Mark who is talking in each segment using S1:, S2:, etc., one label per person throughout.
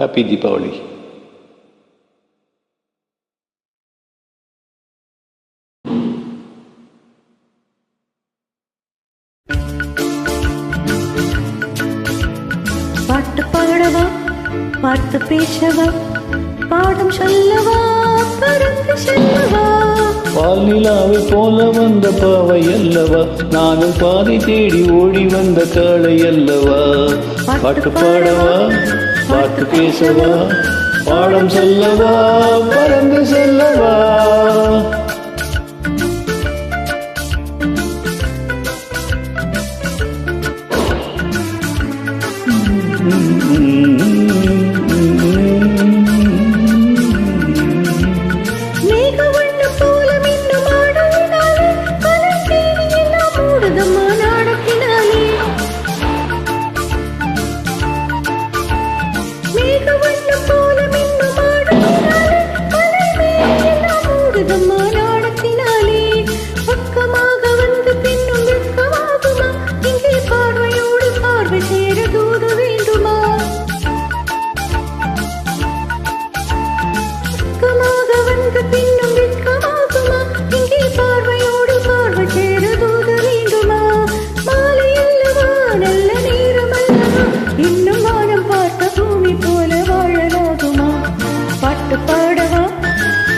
S1: Happy Deepavali.
S2: பாட்டு பாடவா, பார்த்து பேசவா, பாடம் சொல்லவா, பறந்து செல்லவா.
S1: பால் நிலாவை போல வந்த பாவை அல்லவா, நானும் பாதி தேடி ஓடி வந்த காளை அல்லவா. பாட்டு பாடவா, பார்த்து பேசவா, பாடம் சொல்லவா, பறந்து செல்லவா.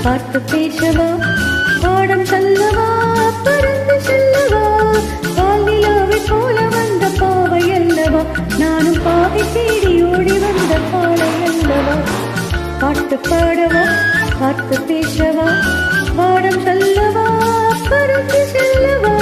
S2: பார்த்து பேசவா, பாடம் சொல்லவா, பறந்து செல்லவா. பால் நிலாவை போல வந்த பாவை அல்லவா, நானும் பாவை தேடி ஓடி வந்த பாலை அல்லவா. பாட்டு பாடவா, பார்த்து பேசவா, பாடம் சொல்லவா, பறந்து செல்லவா.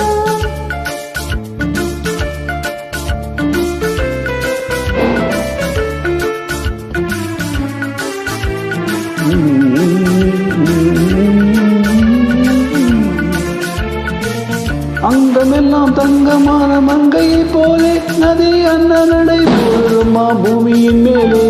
S1: அங்கமெல்லாம் தங்கமான மங்கையை போலே நதி அன்ன நடை போடுமா பூமியின் மேலே.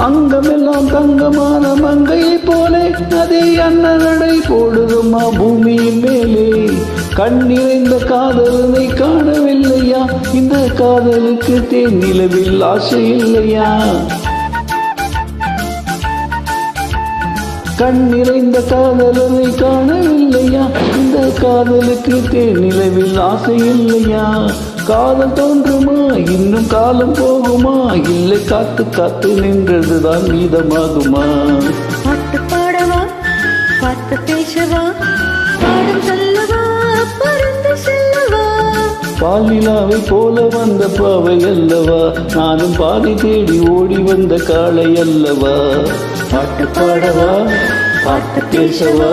S1: அங்கமெல்லாம் தங்கமான மங்கையை போலே நதி அன்ன நடை போடுமா பூமியின் மேலே. கண் நிறைந்த காதலனை காணவில்லையா, இந்த காதலுக்கு தேன் நிலவில் ஆசை இல்லையா. கண் நிறைந்த காதலனை காணவில்லையா, இந்த காதலுக்கு தேன் நிலவில் ஆசை இல்லையா. காதல் தோன்றுமா, இன்னும் காலம் போகுமா, இல்லை காத்து காத்து நின்றதுதான் மீதமாகுமா.
S2: பாட்டு பாடவா, பார்த்து பேசவா, பாடம் சொல்லவா, பறந்து செல்லவா.
S1: பால் நிலாவை போல வந்த பாவை அல்லவா, நானும் பாதி தேடி ஓடி வந்த காளை அல்லவா. பாட்டு பாடவா, பார்த்து பேசவா,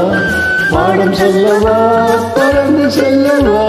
S1: பாடம் சொல்லவா, பறந்து செல்லவா.